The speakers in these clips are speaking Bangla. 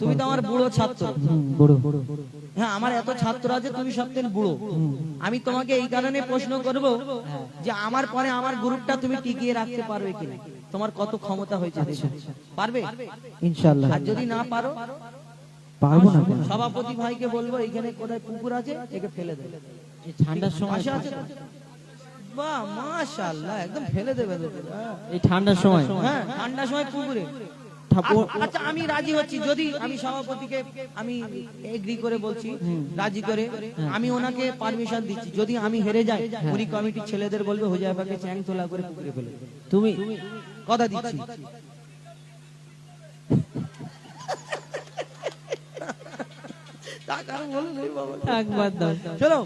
তুমি তো আমার বুড়ো ছাত্র। বুড়ো। হ্যাঁ, আমার এত ছাত্র আছে, তুমি সবথেকে বুড়ো। আমি তোমাকে এই কারণে প্রশ্ন করব যে আমার পরে আমার গ্রুপটা তুমি টিকিয়ে রাখতে পারবে কিনা, তোমার কত ক্ষমতা হয়েছে, পারবে? ইনশাআল্লাহ। আর যদি না পারো, পারবো না। সভাপতি ভাইকে বলবো এইখানে কোথায় পুকুর আছে, একে ফেলে দেবে। এই ঠান্ডার সময় আছে। বাহ, মাশাআল্লাহ, একদম ফেলে দেবে। এই ঠান্ডার সময়, হ্যাঁ, ঠান্ডার সময় পুকুরে। আচ্ছা, আমি রাজি হচ্ছি, যদি আমি সভাপতিকে আমি এগ্রি করে বলছি, রাজি করে আমি ওনাকে পারমিশন দিচ্ছি, যদি আমি হেরে যাই উনি কমিটির ছেলেদের বলবে হুজাইফাকে চ্যাং তোলা করে পুকুরে ফেলে। তুমি কথা দিচ্ছি। চলো,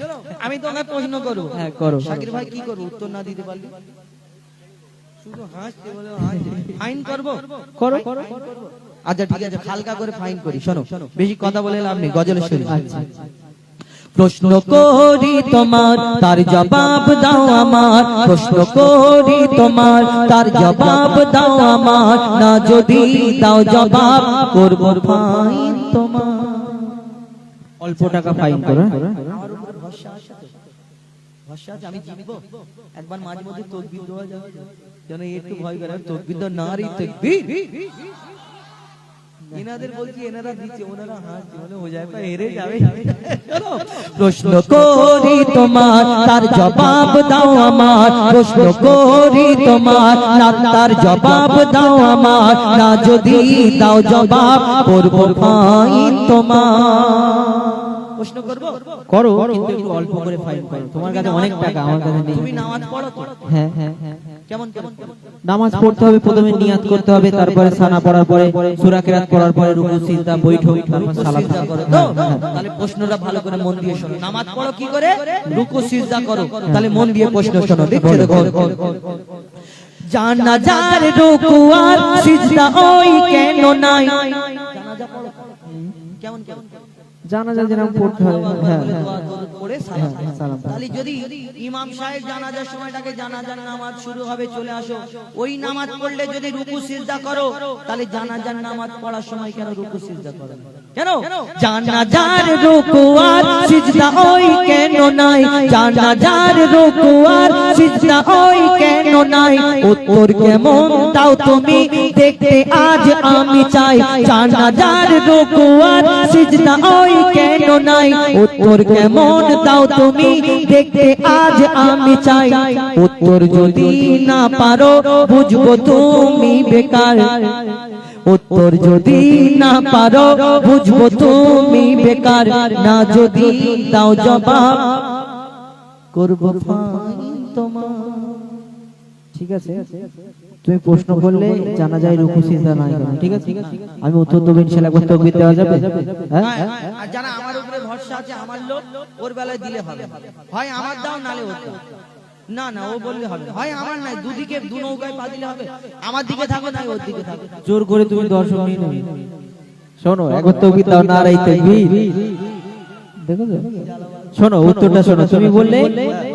আমি তোমাকে প্রশ্ন করবো। হ্যাঁ, করো। শাকির ভাই কি করবো উত্তর না দিতে পারলে? শুধু হাসতে বলে ফাইন করবো? করো। আচ্ছা ঠিক আছে, হালকা করে ফাইন করি। শোনো, বেশি কথা বলে লাভ নেই, গজল শুনি। প্রশ্ন করি তোমার, তার জবাব দাও আমার। প্রশ্ন করি তোমার, তার জবাব দাও আমার। না যদি দাও জবাব, করব ফাইন তোমার। অল্প টাকা ফাইন করো। আমার উপরে ভরসা আছে তো? ভরসা আছে, আমি জিতবো। একবার মাঝে মধ্যে তাকবীর দেওয়া যাবে, যেন একটু ভয় করে। তাকবীর তো নারী তাকবীর। এনাদের বলছি, এনারা দিচ্ছে, ওনারা হাসছে, মনে হয়ে যায় হেরে যাবে। প্রশ্ন করি তোমার, তার জবাব দাও আমার। প্রশ্ন করি তোমার, তার জবাব দাও আমার। না যদি দাও জবাব, করব ফাইন তোমার। প্রশ্ন করবো? করো, কিন্তু একটু অল্প করে ফাইন করো। তোমার কাছে অনেক টাকা, আমার কাছে নেই। তুমি নামাজ পড়ো তো? হ্যাঁ। কেমন কেমন? নামাজ পড়তে হবে, প্রথমে নিয়াত করতে হবে, তারপরে সানা পড়ার পরে, সূরা কিরাত পড়ার পরে রুকু সিজদা বৈঠক, তারপর সালাত করো। তাহলে প্রশ্নটা ভালো করে মন দিয়ে শোনো। নামাজ পড়ো কি করে? রুকু সিজদা করো। তাহলে মন দিয়ে প্রশ্ন শোনো, দেখছো? দেখো, জানাজার রুকু আর সিজদা ওই কেন নাই? জানাজা পড়ো কেমন কেমন? জানাজা যেরকম পড়তে হয়। হ্যাঁ, তাহলে যদি ইমাম সাহেব জানাজার সময়টাকে জানাজার নামাজ শুরু হবে, চলে আসো, ওই নামাজ পড়লে যদি রুকু সিজদা করো, তাহলে জানাজার নামাজ পড়ার সময় কেন রুকু সিজদা করো? কেন? জানাজার রুকু আর সিজদা ওই কেন নাই? জানাজার রুকু আর সিজদা ওই কেন নাই? উত্তর কেমন দাও তুমি, দেখতে আজ আমি চাই। জানাজার রুকু আর সিজদা ওই কেন নাই? উত্তর কেমন দাও তুমি, দেখতে আজ আমি চাই। উত্তর যদি না পারো, বুঝবো তুমি বেকার। উত্তর যদি না পারো, বুঝবো তুমি বেকার। না যদি দাও জবাব, করব ফাইন তোমার। ঠিক আছে, তুমি প্রশ্ন করলে জানাজায় রুকু সিজদা নাই কেন, ঠিক আছে? আমি উত্তর দেব ইনশাআল্লাহ। একবার তাকবীর দেওয়া যাবে? হ্যাঁ। আর যারা আমার উপরে ভরসা আছে, আমার লোক, ওর বেলায় দিলে হবে। হয় আমার দাও, নালে ওর দাও। না না, ও বললে হবে, হয় আমার নাই, দুদিকে দু নৌকায় পা দিলে হবে। আমার দিকে থাকো, নাই ওর দিকে থাকো। জোর করে তুমি দর্শক নিয়ে নেবে। শোনো, একবার তাকবীর দাও, নারায়ে তাকবীর। দেখো, শোনো উত্তরটা শোনো। তুমি বললে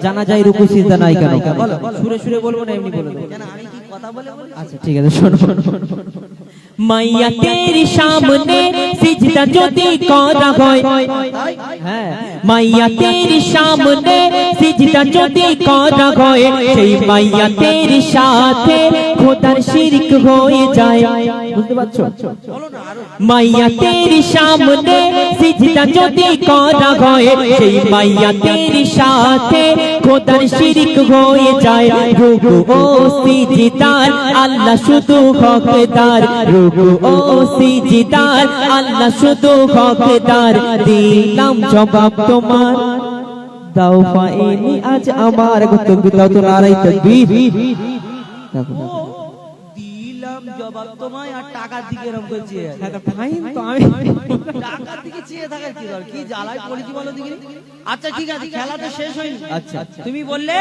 জানাজায় রুকু সিজদা নাই কেন? সুরে সুরে বলবো না, এমনি বলে দাও। কেন, আমি কি কথা বলে বলি? আচ্ছা ঠিক আছে, শোনো। মাইয়া তেরি সামনে সিজদা যদি করা হয়, হ্যাঁ, মাইয়া তেরি সামনে সিজদা যদি করা হয়, সেই মাইয়া তেরি সাথে খোদার শিরক হয়ে যায়। বুঝতে পারছো? মাইয়া তেরি সামনে সিজদা যদি করা হয়, সেই মাইয়া তেরি সাথে খোদার শিরক হয়ে যায়। রুকু ও সিজদার আল্লাহ শুধু হকদার। রুকু ও সিজদার আল্লাহ শুধু হকদার। দিলাম জবাব তোমার, দাও ফাইনি আজ আমার। তাকবীর দাও তো, নারায়ে তাকবীর। দেখো, দিলাম জবাব তোমায়, আর টাকার দিকে এরকম করে চেয়ে আছে। ফাইন তো আমি টাকার দিকে চেয়ে থাকার কি দরকার? কি জ্বালায় পড়েছি বলো দেখি। আচ্ছা ঠিক আছে, খেলা তো শেষ হয়নি। আচ্ছা, তুমি বললে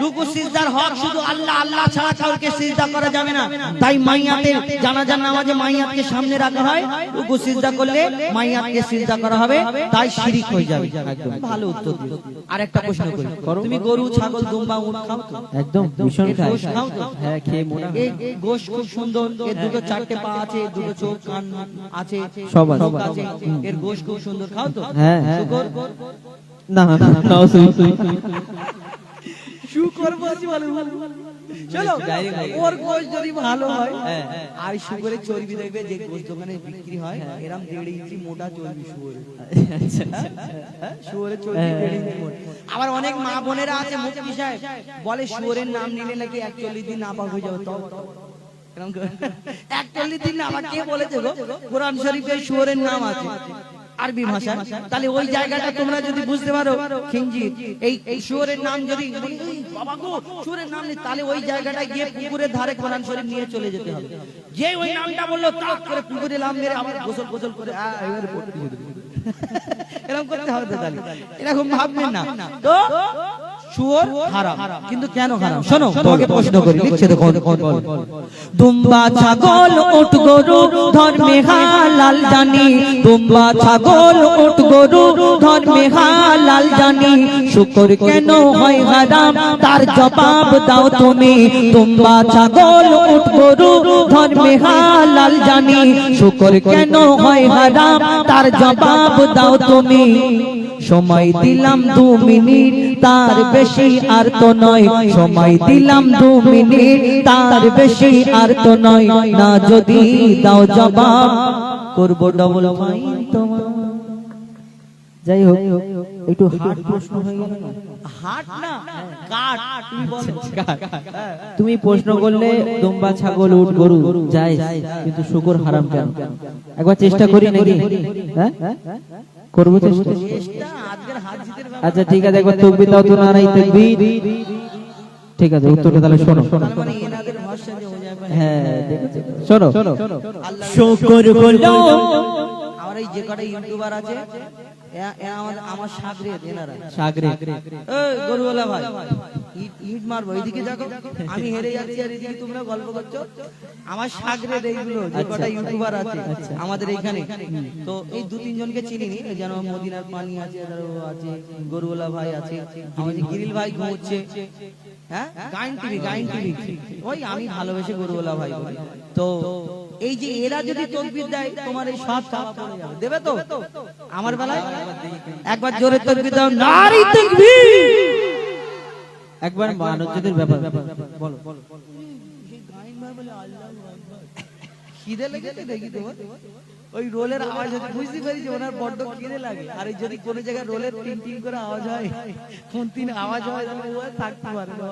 রুকু সিজদার হক শুধু আল্লাহ, আল্লাহ ছাড়া কাউকে সিজদা করা যাবে না। তাই মাইয়াতের জানাজার নামাজে মাইয়াতকে সামনে রাখা হয়। রুকু সিজদা করলে মাইয়াতকে সিজদা করা হবে, তাই শিরক হয়ে যাবে। একদম ভালো উত্তর দিও। আরেকটা প্রশ্ন করি, তুমি গরু, ছাগল, দুম্বা, উট খাও তো? একদম ভীষণ খাই। গোশ খাও তো? হ্যাঁ, খেয়ে মোটা। এই গোশ খুব সুন্দর, এর দুটো চারটে পা আছে, দুটো চোখ কান আছে, সব আছে। মুখ আছে, এর গোশ খুব সুন্দর, খাও তো? হ্যাঁ, শুকর না না না সুই শুকর বলছি বলো, চলো ওর গোশ যদি ভালো হয়, আর শুকরের চর্বি দেখবে যে গোশ দোকানে বিক্রি হয় এরকম 1.5 ইঞ্চি মোটা চর্বি শুকরের, শুয়োরের চর্বি 1.5 ইঞ্চি মোটা। আবার অনেক মা বোনেরা আছে মুফতি সাহেব বলে শুয়োরের নাম নিলে নাকি 41 দিন নাপাক হয়ে যাবে, তাও 41 দিন না, আবার কে বলেছে গো? কোরআন শরীফে শুয়োরের নাম আছে আরবি ভাষা, তাহলে ওই জায়গাটা তোমরা যদি বুঝতে পারো খিঞ্জি, এই শুয়োরের নাম যদি বাবা গো শুয়োরের নাম নেই, তাহলে ওই জায়গাটায় গিয়ে পুকুরের ধারে কোরআন শরীফ নিয়ে চলে যেতে হবে। যে ওই নামটা বললো তাক করে পুকুরে নাম মেরে আবার গোসল গোসল করে এবারে পড়তে যেতে হবে। এরকম করতে হবে তো, তাহলে এরকম ভাববেন না তো। শুয়োর হারাম, কিন্তু কেন হারাম শোনো, তোমাকে প্রশ্ন করি, লিখছে দেখো। দুম্বা ছাগল উট গরু ধর্মে হালাল জানি, দুম্বা ছাগল উট গরু ধর্মে হালাল জানি, শুকর কেন হয় হারাম তার জবাব দাও তুমি। দুম্বা ছাগল উট গরু ধর্মে হালাল জানি, শুকর কেন হয় হারাম তার জবাব দাও তুমি। সময় দিলাম 2 মিনিট, তার বেশি আর তো নয়, সময় দিলাম 2 মিনিট, তার বেশি আর তো নয়, না যদি দাও জবাব করব ডবল ফাইন তোমার। যাই হোক, একটু হার্ড প্রশ্ন হয়ে গেল না? হাট না কাট, তুমি বলো। তুমি প্রশ্ন করলে দুম্বা ছাগল উট গরু যায়, কিন্তু শুকর হারাম কেন? একবার চেষ্টা করি নাকি? হ্যাঁ করবো চেষ্টা। চেষ্টা আজকের হাত জিতের ব্যাপার। আচ্ছা ঠিক আছে, একবার তাকবীর দাও তো, নারাই তাকবীর। ঠিক আছে, উত্তরটা তাহলে শোনো। তার মানে এনাদের ভাষা যে হয়ে যাবে। হ্যাঁ শোনো। শুকর হলো আমার এই যে কটা ইউটিউবার আছে আমার সাগরে এনারা সাগরে এই গরুওয়ালা ভাই ইট মারবো, এইদিকে দেখো আমি হেরে যাচ্ছি আর এদিকে তোমরা গল্প করছো। আমার সাগরে এইগুলো যে কটা ইউটিউবার আছে আমাদের এখানে, তো এই 2-3 জনকে চিনি নি, যেন মদিনার পানি আছে, আছে গরুওয়ালা ভাই আছে, আমাদের গিরিল ভাই ঘুমোচ্ছে, হ্যাঁ গাইন টিভি ওই আমি ভালোবেসে গরুওয়ালা ভাই বলি। তো এই যে এরা যদি তাকবীর দেয় তোমার এই সব চাপ চলে যাবে, দেবে তো? আমার বেলায় একবার জোরে তাকবীর দাও, নারী তাকবীর। একবার মানবজাতির ব্যাপার বলো। খিদে লেগেছে দেখি তোমার ওই রোলের আওয়াজ হচ্ছে, বুঝতে পারি যে ওনার বড্ড খিদে লাগে, আর এই যদি কোনো জায়গায় রোলের টিং টিং করে আওয়াজ হয়, কোন তিন আওয়াজ হয় থাকতে পারে না।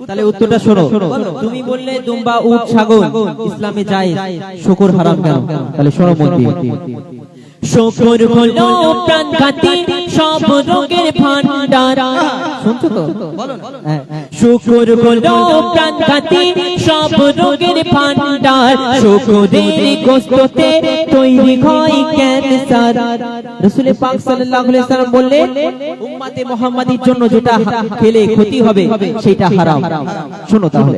তাহলে উত্তরটা শোনো। তুমি বললে দুম্বা উট ছাগল ইসলামে যায়, শুকর হারাম কেন? তাহলে শোনো মন দিয়ে। শুকর হলো প্রাণঘাতী সব রোগের ভান্ডার, শুনছো তো? হ্যাঁ শুকর হলো প্রাণঘাতী সব রোগের ভান্ডার, শুকরের গোশতে তৈরি হয় ক্যান্সার। রাসূল পাক সাল্লাল্লাহু আলাইহি সাল্লাম বললেন, উম্মতে মুহাম্মাদির জন্য যেটা খেলে ক্ষতি হবে সেটা হারাম। শোনো তাহলে।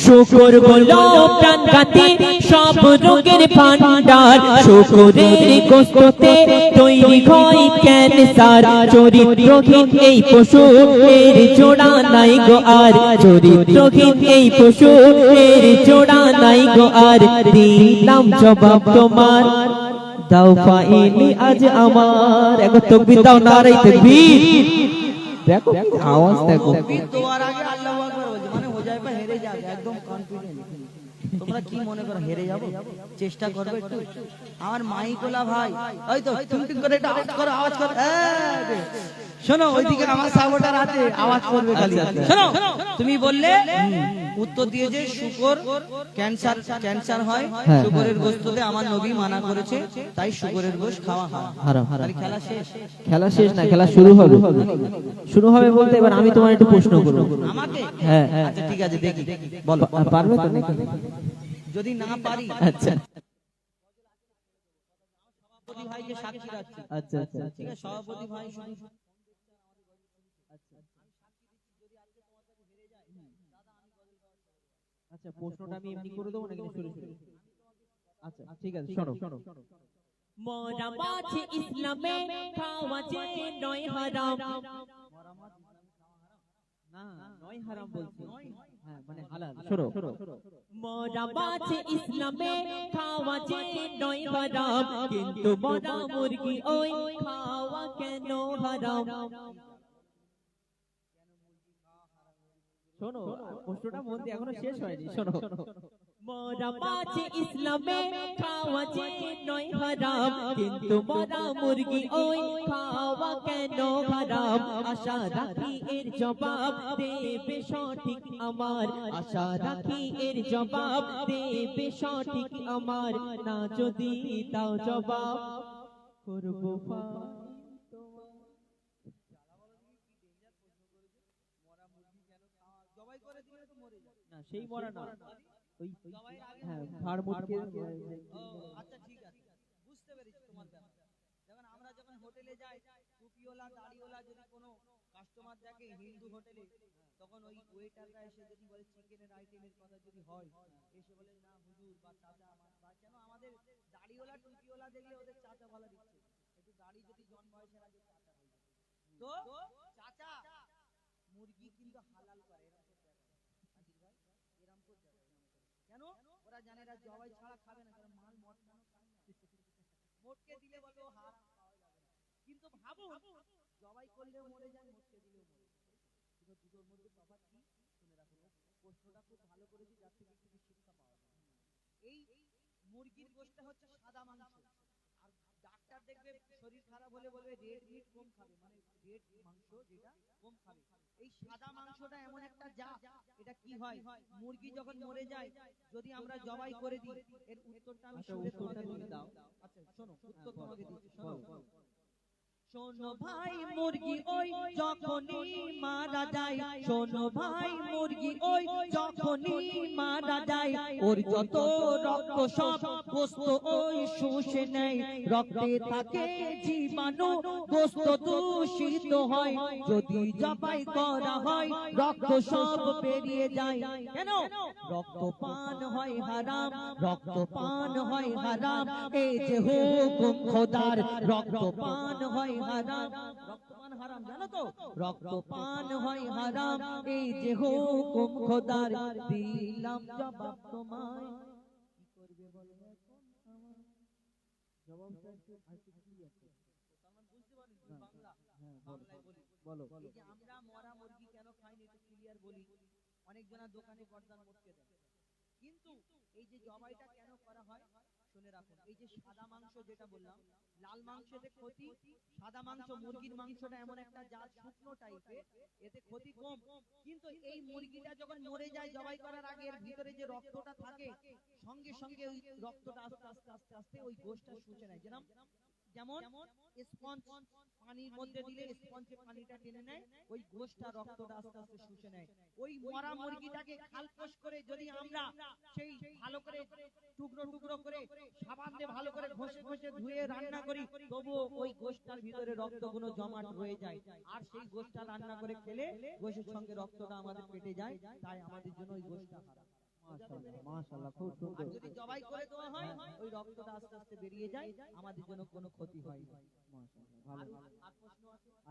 শুকর হলো প্রাণঘাতী সব রোগের ভান্ডার, শুকরের গোশতে তৈরি হয় ক্যান্সার। চরিত্রহীন এই পশু এর জোড়া নাই গো আর, চরিত্রহীন এই পশু এর জোড়া নাই গো আর। দিলাম জবাব তোমার, দাও পাইনি আজ আমার। একবার তাকবীর দাও, নারে তাকবীর। দেখো আওয়াজ দেখো। তোমার আগে আল্লাহু আকবার বলছে, মানে হো যায় পা হেরে যাবে, একদম কনফিডেন্ট। তোমরা কি মনে করো হেরে যাবো? চেষ্টা করবে একটু। আমার মাইকোলা ভাই ওই তো টুনটুন করে একটা আওয়াজ করো, আওয়াজ করো। শোনো ওইদিকে আমার সাপোর্টার আছে, আওয়াজ করবে খালি। শোনো তুমি বললে উত্তর দিয়েছে শুকর ক্যান্সার হয়, শুকরের গোশতে আমার নবী মানা করেছে, তাই শুকরের গোশ খাওয়া হারাম। তাহলে খেলা শেষ। খেলা শেষ না, খেলা শুরু হবে। শুরু হবে বলতে এবার আমি তোমার একটু প্রশ্ন করব। আমাকে? হ্যাঁ আচ্ছা ঠিক আছে, দেখি বলো পারবে তো নাকি? যদি না পারি আচ্ছা সভাপতি ভাইকে সাক্ষী রাখছি। আচ্ছা আচ্ছা ঠিক আছে, সভাপতি ভাই শুধু আচ্ছা প্রশ্নটা আমি এমনি করে দেবো নাকি শুরু? আচ্ছা ঠিক আছে, শোনো। মোরা মাঝে ইসলামে খাওয়া যে নয় হারাম, না নয় হারাম বলছি, নয়। হ্যাঁ মানে হালাল। শোনো মোরা বাঁচে ইসলামে খাওয়া যে নয় হারাম, কিন্তু মরা মুরগি ওই খাওয়া কেন হারাম? শোনো প্রশ্নটা মন দিয়ে এখনো শেষ হয়নি। শোনো মোরা বাঁচে ইসলামে খাওয়া যে নয় হারাম, কিন্তু মরা মুরগি ওই খাওয়া কেন হারাম? আশা রাখি এর জবাব দেবে সঠিক আমার, আশা রাখি এর জবাব দেবে সঠিক আমার। না যদি দাও জবাব করবো জবাই করে দিলে তো মরে যায়। না সেই মরা না, ওই জবাইয়ের আগে হ্যাঁ মরে যায়। ফাড় মুটকে ও, আচ্ছা ঠিক আছে, বুঝতে পেরেছি তোমার ব্যাপার। যখন আমরা যখন হোটেলে যাই, টুপিওয়ালা দাড়িওয়ালা যদি কোনো কাস্টমার দেখে হিন্দু হোটেলে, তখন ওই ওয়েটাররা এসে যদি বলে চিকেনের আইটেমের কথা যদি হয়, এসে বলে না হুজুর বা চাচা আমার, বা কেন আমাদের দাড়িওয়ালা টুপিওয়ালা দেখলে ওদের চাচা বলা দিচ্ছে, একটু দাড়ি যদি জন বয়সের আগে চাচা হয়ে যায়। তো চাচা মুরগি কিন্তু হালাল করে, এরকম করতে হবে আজির ভাই, এরকম করতে হবে। কেন? ওরা জানে এরা জবাই ছাড়া খাবে না, কারণ মাল মটকানো খায় না। মোটকে দিলে বলবে ও হারাম, খাওয়া যাবে না। কিন্তু ভাবুন, জবাই করলেও মরে যায়, মোটকে দিলেও মরে যায়। কিন্তু দুটোর মধ্যে তফাৎ কি শুনে রাখুন। প্রশ্নটা খুব ভালো করেছি, যার থেকে কিছু শিক্ষা পাওয়া যায়। এই মুরগির গোশটা হচ্ছে সাদা মাংস, আর ডাক্তার দেখবে শরীর খারাপ হলে বলবে রেড মিট কম খাবে, মানে রেড মাংস যেটা কম খাবে। এই সাদা মাংসটা এমন একটা জাত, এটা কি হয়, মুরগি যখন মরে যায় যদি আমরা জবাই করে দিই, এর উত্তরটা আমি শুনে তোমাকে বলে দাও। আচ্ছা শোনো, উত্তর তোমাকে দিচ্ছি, শোনো। শোনো ভাই মুরগি ওই যখনই মারা যায়, শোনো ভাই মুরগি ওই যখনই মারা যায়, ওর যত রক্ত সব গোস্ত ওই শুষে নেয়, রক্তে থাকে জীবাণু, গোস্ত দূষিত হয়, যদি জবাই করা হয় রক্ত সব বেরিয়ে যায়। কেন? রক্ত পান হয় হারাম, রক্ত পান হয় হারাম, এই যে হুকুম খোদার, রক্ত পান হয় হারাম। রক্তপান হারাম জানো তো? রক্তপান হয় হারাম, এই যে হুকুম খোদার। দিলাম জবাব তোমায়, কি করবে বলো এখন আমার? জবাবটা একটু আরেকটু ক্লিয়ার করো। বুঝতে পারেন বাংলা, হ্যাঁ বাংলায় বলি। বলো এই যে আমরা মরা মুরগি কেন খাইনি একটু ক্লিয়ার বলি। অনেকজনা দোকানে গর্দান মটকে দেয়, কিন্তু এই যে জবাইটা কেন করা হয় শুনে রাখুন। এই যে সাদা মাংস যেটা বললাম, লাল মাংসতে ক্ষতি, সাদা মাংস মুরগির মাংসটা এমন একটা জাত শুকনো টাইপের, এতে ক্ষতি কম। কিন্তু এই মুরগিটা যখন মরে যায় জবাই করার আগে, এর ভিতরে যে রক্তটা থাকে, সঙ্গে সঙ্গে ওই রক্তটা আস্তে আস্তে আস্তে আস্তে ওই গোশটা শুষে নেয়। যেমন স্পঞ্জ পানির মধ্যে দিলে স্পঞ্জে পানিটা টেনে নেয়, ওই গোশটা রক্তটা আস্তে আস্তে শুষে নেয়। ওই মরা মুরগিটাকে খালপোষ করে যদি আমরা সেই ভালো করে টুকরো টুকরো করে সাবান দিয়ে ভালো করে ঘষে ঘষে ধুয়ে রান্না করি, তবুও ওই গোশটার ভিতরে রক্তগুলো জমাট রয়ে যায়। আর সেই গোশটা রান্না করে খেলে গোশের সঙ্গে রক্তটা আমাদের পেটে যায়, তাই আমাদের জন্য ওই গোশটা হারাম। মাশাআল্লাহ মাশাআল্লাহ, খুব আর সুন্দর। যদি জবাই করে দেওয়া হয়, ওই রক্তটা আস্তে আস্তে বেরিয়ে যায়, আমাদের জন্য কোনো ক্ষতি হয় না। মাশাআল্লাহ ভালো। আর প্রশ্ন আছে?